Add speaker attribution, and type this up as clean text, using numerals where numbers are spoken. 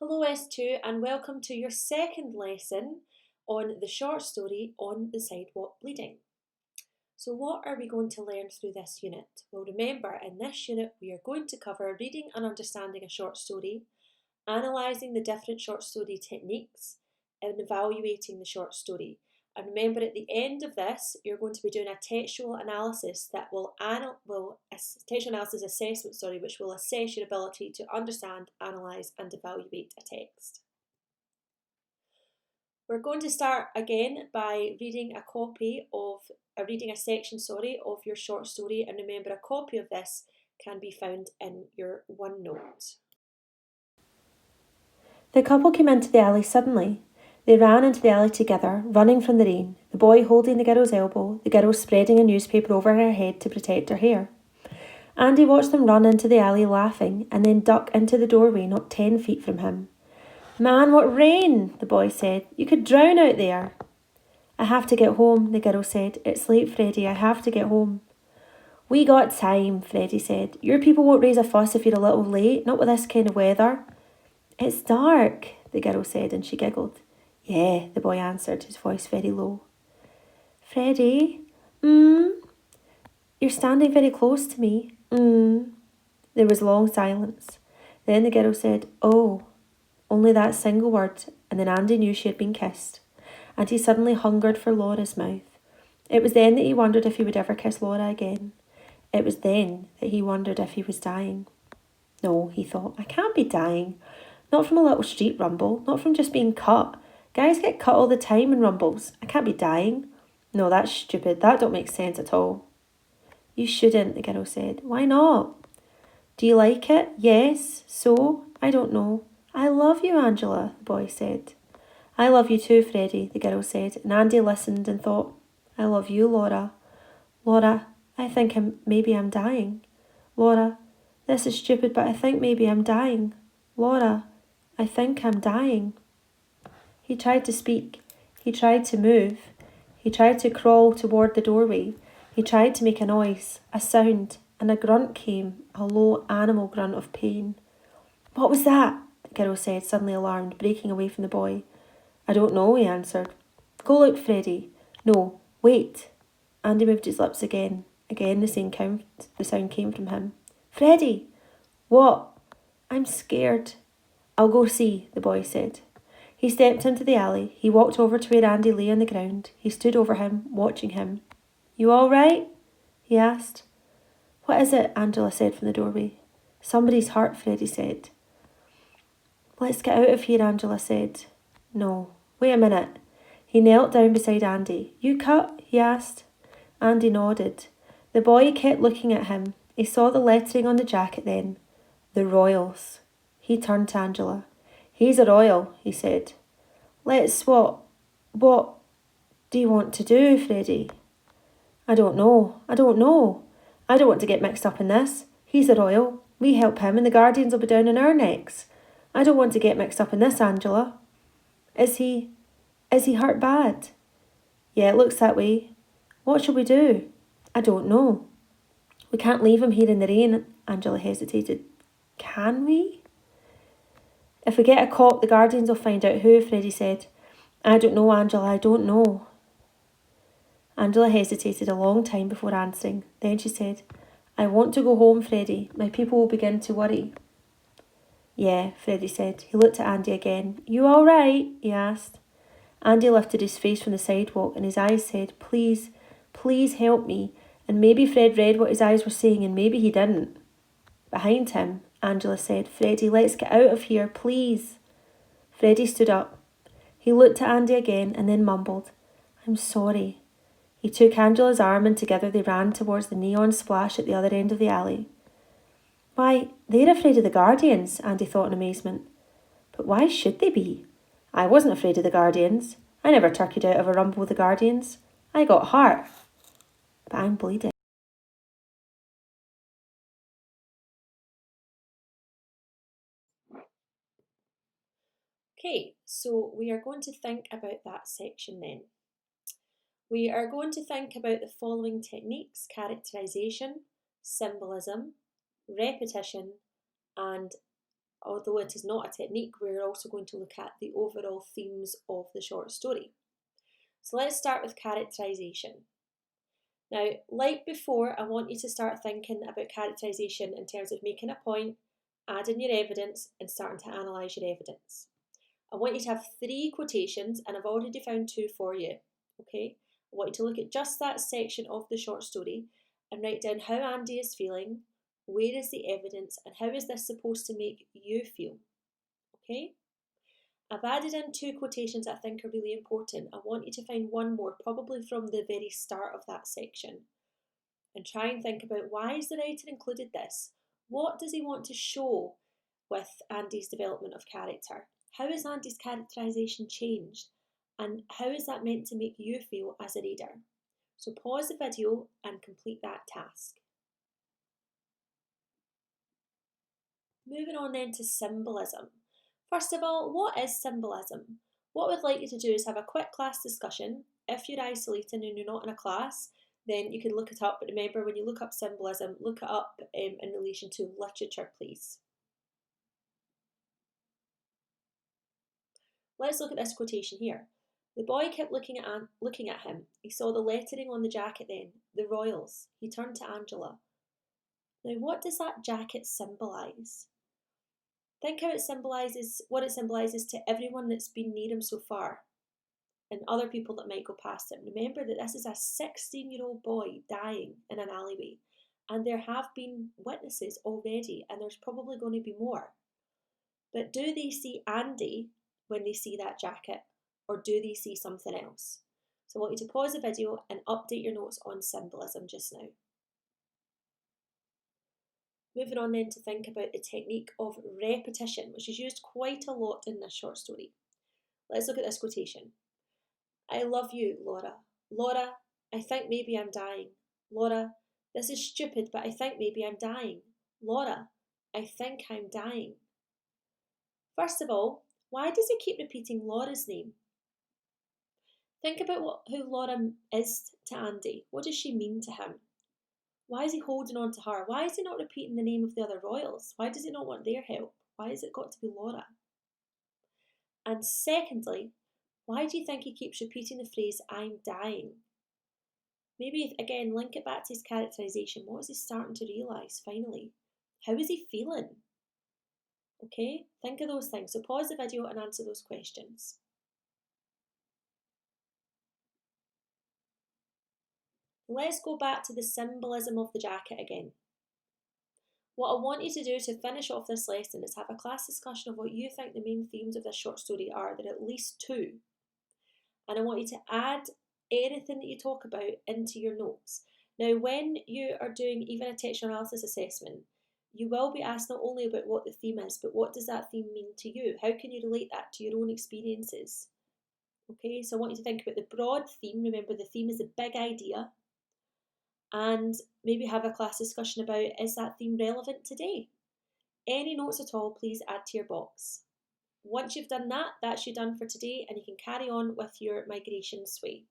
Speaker 1: Hello S2 and welcome to your second lesson on the short story on the sidewalk bleeding. So what are we going to learn through this unit? Well, remember, in this unit we are going to cover reading and understanding a short story, analysing the different short story techniques and evaluating the short story. And remember, at the end of this, you're going to be doing a textual analysis that textual analysis assessment, which will assess your ability to understand, analyse and evaluate a text. We're going to start again by reading a section of your short story, and remember, a copy of this can be found in your OneNote.
Speaker 2: The couple came into the alley suddenly. They ran into the alley together, running from the rain, the boy holding the girl's elbow, the girl spreading a newspaper over her head to protect her hair. Andy watched them run into the alley laughing and then duck into the doorway not 10 feet from him. "Man, what rain!" the boy said. "You could drown out there." "I have to get home," the girl said. "It's late, Freddie. I have to get home." "We got time," Freddie said. "Your people won't raise a fuss if you're a little late, not with this kind of weather." "It's dark," the girl said, and she giggled. "Yeah," the boy answered, his voice very low. "Freddie? You're standing very close to me. There was long silence. Then the girl said, "Oh," only that single word, and then Andy knew she had been kissed, and he suddenly hungered for Laura's mouth. It was then that he wondered if he would ever kiss Laura again. It was then that he wondered if he was dying. No, he thought, I can't be dying. Not from a little street rumble, not from just being cut. Guys get cut all the time in rumbles. I can't be dying. No, that's stupid. That don't make sense at all. "You shouldn't," the girl said. "Why not?" "Do you like it?" "Yes. So? I don't know." "I love you, Angela," the boy said. "I love you too, Freddie," the girl said, and Andy listened and thought, "I love you, Laura. Laura, I think maybe I'm dying. Laura, this is stupid, but I think maybe I'm dying. Laura, I think I'm dying." He tried to speak. He tried to move. He tried to crawl toward the doorway. He tried to make a noise, a sound, and a grunt came, a low animal grunt of pain. "What was that?" the girl said, suddenly alarmed, breaking away from the boy. "I don't know," he answered. "Go look, Freddie." "No, wait." Andy moved his lips again. Again the sound came from him. "Freddie!" "What?" "I'm scared." "I'll go see," the boy said. He stepped into the alley. He walked over to where Andy lay on the ground. He stood over him, watching him. "You all right?" he asked. "What is it?" Angela said from the doorway. "Somebody's hurt," Freddie said. "Let's get out of here," Angela said. "No. Wait a minute." He knelt down beside Andy. "You cut?" he asked. Andy nodded. The boy kept looking at him. He saw the lettering on the jacket then. The Royals. He turned to Angela. "He's a Royal," he said. "Let's what do you want to do, Freddie?" I don't know. I don't want to get mixed up in this. He's a Royal. We help him and the Guardians will be down on our necks. I don't want to get mixed up in this, Angela." Is he hurt bad?" "Yeah, it looks that way." "What shall we do?" "I don't know." "We can't leave him here in the rain," Angela hesitated. "Can we?" "If we get a cop, the Guardians will find out who," Freddie said. "I don't know, Angela, I don't know." Angela hesitated a long time before answering. Then she said, "I want to go home, Freddie. My people will begin to worry." "Yeah," Freddie said. He looked at Andy again. "You all right?" he asked. Andy lifted his face from the sidewalk and his eyes said, "Please, please help me." And maybe Fred read what his eyes were saying and maybe he didn't. Behind him, Angela said, "Freddie, let's get out of here, please." Freddie stood up. He looked at Andy again and then mumbled, "I'm sorry." He took Angela's arm and together they ran towards the neon splash at the other end of the alley. "Why, they're afraid of the Guardians," Andy thought in amazement. But why should they be? I wasn't afraid of the Guardians. I never turkeyed out of a rumble with the Guardians. I got hurt. But I'm bleeding.
Speaker 1: Okay, so we are going to think about that section then. We are going to think about the following techniques: characterisation, symbolism, repetition, and although it is not a technique, we're also going to look at the overall themes of the short story. So let's start with characterisation. Now, like before, I want you to start thinking about characterisation in terms of making a point, adding your evidence, and starting to analyse your evidence. I want you to have 3 quotations, and I've already found 2 for you. Okay? I want you to look at just that section of the short story and write down how Andy is feeling, where is the evidence, and how is this supposed to make you feel. Okay? I've added in 2 quotations I think are really important. I want you to find one more, probably from the very start of that section, and try and think about why has the writer included this? What does he want to show with Andy's development of character? How has Andy's characterisation changed? And how is that meant to make you feel as a reader? So pause the video and complete that task. Moving on then to symbolism. First of all, what is symbolism? What we'd like you to do is have a quick class discussion. If you're isolating and you're not in a class, then you can look it up. But remember, when you look up symbolism, look it up in relation to literature, please. Let's look at this quotation here. The boy kept looking at him. He saw the lettering on the jacket then, the Royals. He turned to Angela. Now, what does that jacket symbolise? Think how it symbolises, what it symbolises to everyone that's been near him so far and other people that might go past him. Remember that this is a 16-year-old boy dying in an alleyway, and there have been witnesses already, and there's probably going to be more. But do they see Andy when they see that jacket, or do they see something else? So I want you to pause the video and update your notes on symbolism just now. Moving on then to think about the technique of repetition, which is used quite a lot in this short story. Let's look at this quotation. I love you, Laura. Laura, I think maybe I'm dying. Laura, this is stupid, but I think maybe I'm dying. Laura, I think I'm dying. First of all, why does he keep repeating Laura's name? Think about who Laura is to Andy. What does she mean to him? Why is he holding on to her? Why is he not repeating the name of the other royals? Why does he not want their help? Why has it got to be Laura? And secondly, why do you think he keeps repeating the phrase, I'm dying? Maybe, again, link it back to his characterisation. What is he starting to realise, finally? How is he feeling? Okay, think of those things. So pause the video and answer those questions. Let's go back to the symbolism of the jacket again. What I want you to do to finish off this lesson is have a class discussion of what you think the main themes of this short story are. There are at least 2. And I want you to add anything that you talk about into your notes. Now, when you are doing even a textual analysis assessment, you will be asked not only about what the theme is, but what does that theme mean to you? How can you relate that to your own experiences? Okay, so I want you to think about the broad theme. Remember, the theme is the big idea. And maybe have a class discussion about, is that theme relevant today? Any notes at all, please add to your box. Once you've done that, that's you done for today, and you can carry on with your migration sway.